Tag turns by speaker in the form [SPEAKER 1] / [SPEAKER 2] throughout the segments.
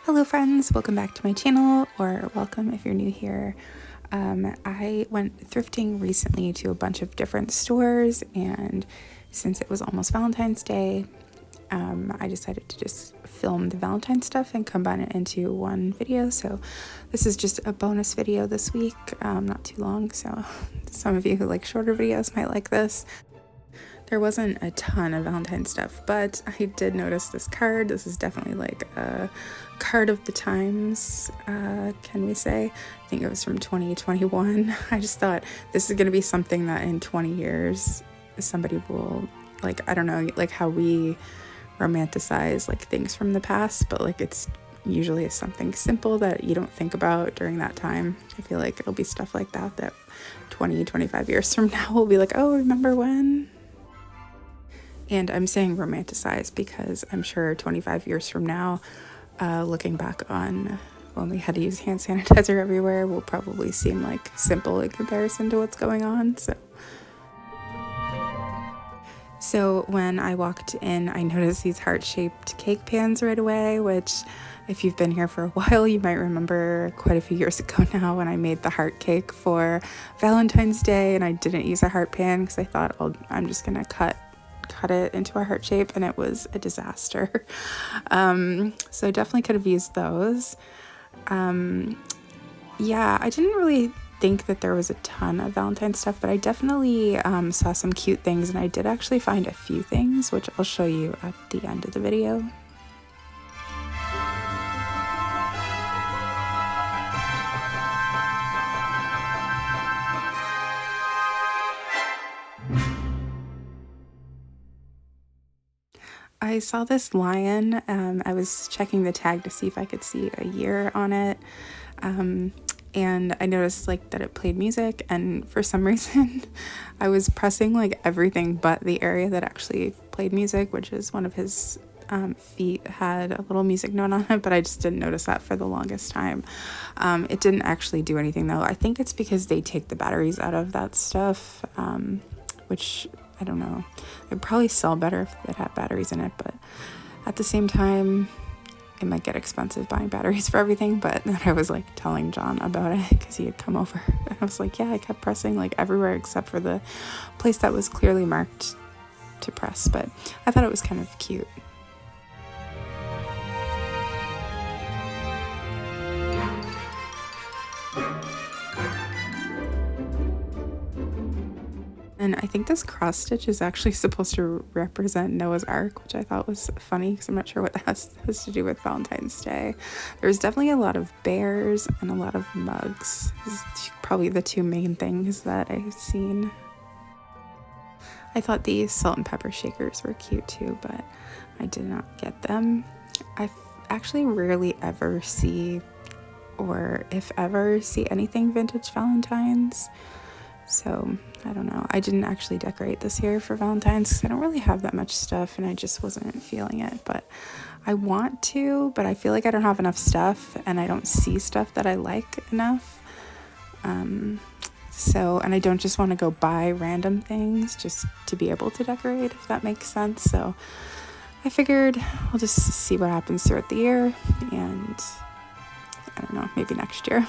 [SPEAKER 1] Hello friends, welcome back to my channel, or welcome if you're new here. I went thrifting recently to a bunch of different stores, and since it was almost Valentine's Day, I decided to just film the Valentine stuff and combine it into one video. So this is just a bonus video this week, not too long, so some of you who like shorter videos might like this. There wasn't a ton of Valentine stuff, but I did notice this card. This is definitely like a card of the times, can we say? I think it was from 2021. I just thought this is going to be something that in 20 years somebody will, like, I don't know, like how we romanticize like things from the past, but like it's usually something simple that you don't think about during that time. I feel like it'll be stuff like that 25 years from now we'll be like, oh, remember when? And I'm saying romanticize because I'm sure 25 years from now, looking back on when we had to use hand sanitizer everywhere will probably seem like simple in comparison to what's going on. So when I walked in, I noticed these heart-shaped cake pans right away, which if you've been here for a while, you might remember quite a few years ago now when I made the heart cake for Valentine's Day, and I didn't use a heart pan because I thought I'm just gonna cut it into a heart shape, and it was a disaster. So definitely could have used those. Yeah, I didn't really think that there was a ton of Valentine stuff, but I definitely saw some cute things, and I did actually find a few things, which I'll show you at the end of the video. I saw this lion. I was checking the tag to see if I could see a year on it. And I noticed like that it played music, and for some reason I was pressing like everything but the area that actually played music, which is one of his feet had a little music note on it, but I just didn't notice that for the longest time. It didn't actually do anything though. I think it's because they take the batteries out of that stuff, which I don't know. It'd probably sell better if it had batteries in it, but at the same time, it might get expensive buying batteries for everything. But then I was like telling John about it because he had come over, and I was like, yeah, I kept pressing like everywhere except for the place that was clearly marked to press, but I thought it was kind of cute. And I think this cross stitch is actually supposed to represent Noah's Ark, which I thought was funny because I'm not sure what that has to do with Valentine's Day. There's definitely a lot of bears and a lot of mugs. This is probably the two main things that I've seen. I thought these salt and pepper shakers were cute too, but I did not get them. I actually rarely ever see, or if ever, see anything vintage Valentines. So I don't know. I didn't actually decorate this year for Valentine's because I don't really have that much stuff, and I just wasn't feeling it. But I want to, but I feel like I don't have enough stuff, and I don't see stuff that I like enough. And I don't just want to go buy random things just to be able to decorate, if that makes sense. So I figured I'll just see what happens throughout the year, and I don't know, maybe next year.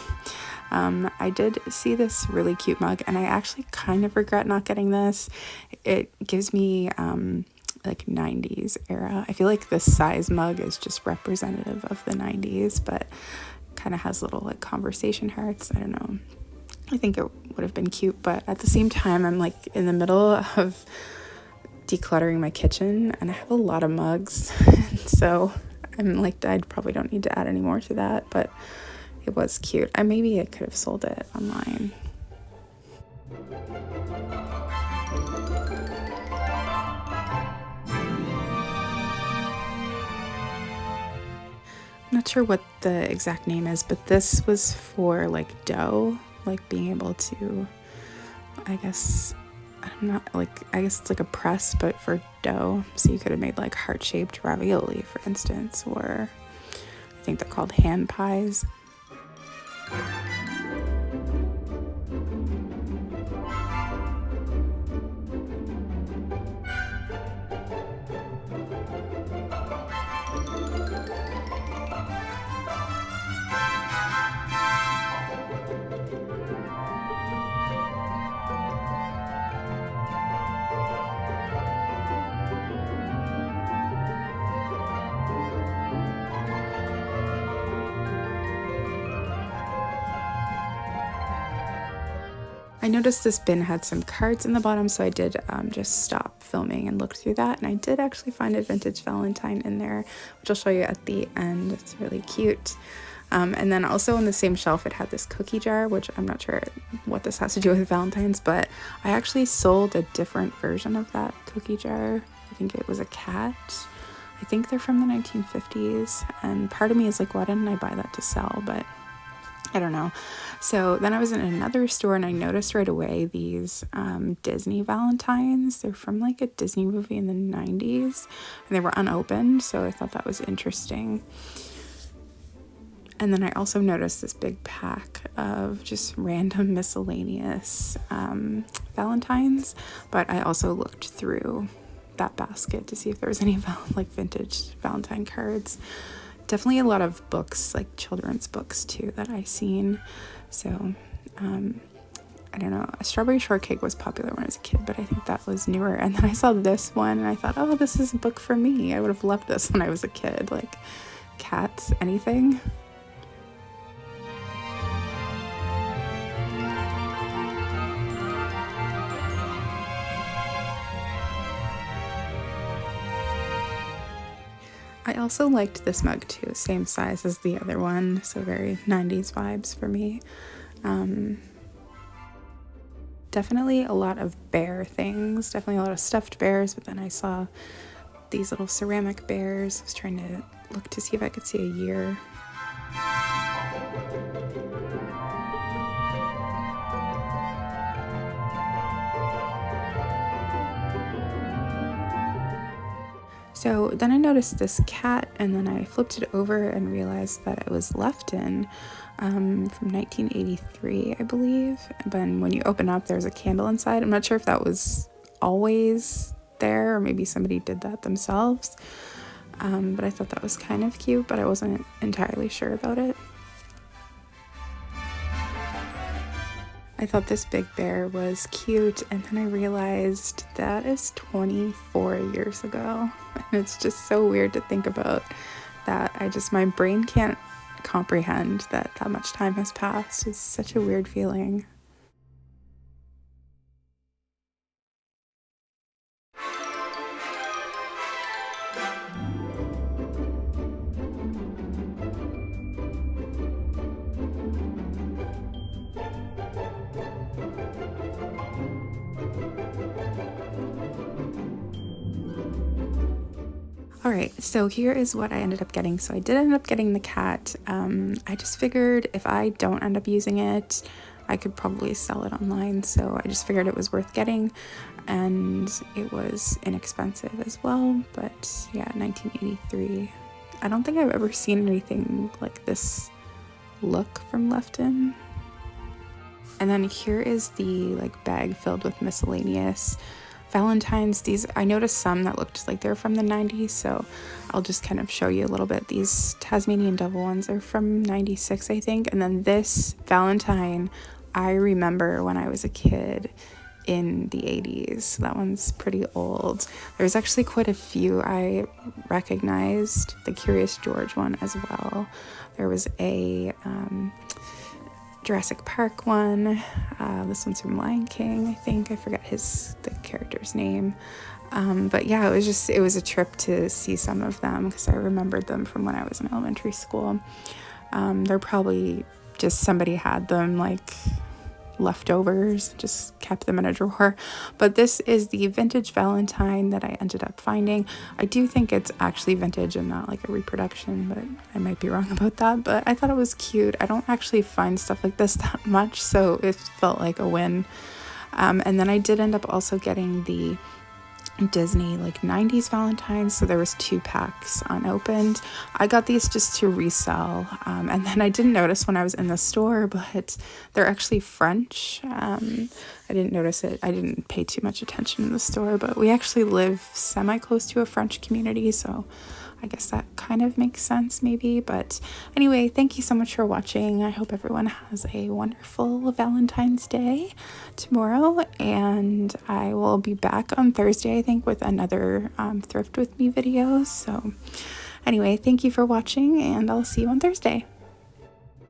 [SPEAKER 1] I did see this really cute mug, and I actually kind of regret not getting this. It gives me like 90s era. I feel like this size mug is just representative of the 90s, but kind of has little like conversation hearts. I don't know. I think it would have been cute, but at the same time, I'm like in the middle of decluttering my kitchen, and I have a lot of mugs, so I'm like, I probably don't need to add any more to that, but it was cute. Maybe I could have sold it online. I'm not sure what the exact name is, but this was for like dough, like being able to, I guess it's like a press, but for dough. So you could have made like heart-shaped ravioli, for instance, or I think they're called hand pies. I noticed this bin had some cards in the bottom, so I did just stop filming and look through that, and I did actually find a vintage Valentine in there, which I'll show you at the end. It's really cute. And then also on the same shelf, it had this cookie jar, which I'm not sure what this has to do with Valentine's, but I actually sold a different version of that cookie jar. I think it was a cat. I think they're from the 1950s, and part of me is like, why didn't I buy that to sell? But I don't know. So then I was in another store and I noticed right away these Disney Valentines. They're from like a Disney movie in the 90s, and they were unopened, so I thought that was interesting. And then I also noticed this big pack of just random miscellaneous Valentines, but I also looked through that basket to see if there was any like vintage Valentine cards. Definitely a lot of books, like children's books too, that I seen. So I don't know, a strawberry shortcake was popular when I was a kid, but I think that was newer. And then I saw this one and I thought, oh, this is a book for me. I would have loved this when I was a kid, like cats, anything. I also liked this mug too, same size as the other one, so very 90s vibes for me. Definitely a lot of bear things, definitely a lot of stuffed bears, but then I saw these little ceramic bears. I was trying to look to see if I could see a year. So then I noticed this cat, and then I flipped it over and realized that it was Lefton from 1983, I believe. But when you open up, there's a candle inside. I'm not sure if that was always there, or maybe somebody did that themselves. But I thought that was kind of cute, but I wasn't entirely sure about it. I thought this big bear was cute, and then I realized that is 24 years ago. And it's just so weird to think about that. My brain can't comprehend that much time has passed. It's such a weird feeling. All right, so here is what I ended up getting. So I did end up getting the cat. I just figured if I don't end up using it, I could probably sell it online. So I just figured it was worth getting, and it was inexpensive as well. But yeah, 1983. I don't think I've ever seen anything like this look from Lefton. And then here is the bag filled with miscellaneous Valentines. These, I noticed some that looked like they're from the 90s, so I'll just kind of show you a little bit. These Tasmanian Devil ones are from 96, I think. And then this Valentine, I remember when I was a kid in the 80s. That one's pretty old. There's actually quite a few I recognized. The Curious George one as well. There was a Jurassic Park one. This one's from Lion King, I think. I forget the character's name. But yeah, it was a trip to see some of them because I remembered them from when I was in elementary school. They're probably just somebody had them leftovers, just kept them in a drawer. But this is the vintage Valentine that I ended up finding. I do think it's actually vintage and not a reproduction, but I might be wrong about that. But I thought it was cute. I don't actually find stuff like this that much, so it felt like a win. And then I did end up also getting the Disney 90s Valentines, so there was 2 packs unopened. I got these just to resell, and then I didn't notice when I was in the store, but they're actually French. I didn't notice it. I didn't pay too much attention in the store, but we actually live semi-close to a French community, so I guess that kind of makes sense maybe. But anyway, thank you so much for watching. I hope everyone has a wonderful Valentine's Day tomorrow, and I will be back on Thursday, I think, with another Thrift with Me video. So anyway, thank you for watching, and I'll see you on Thursday.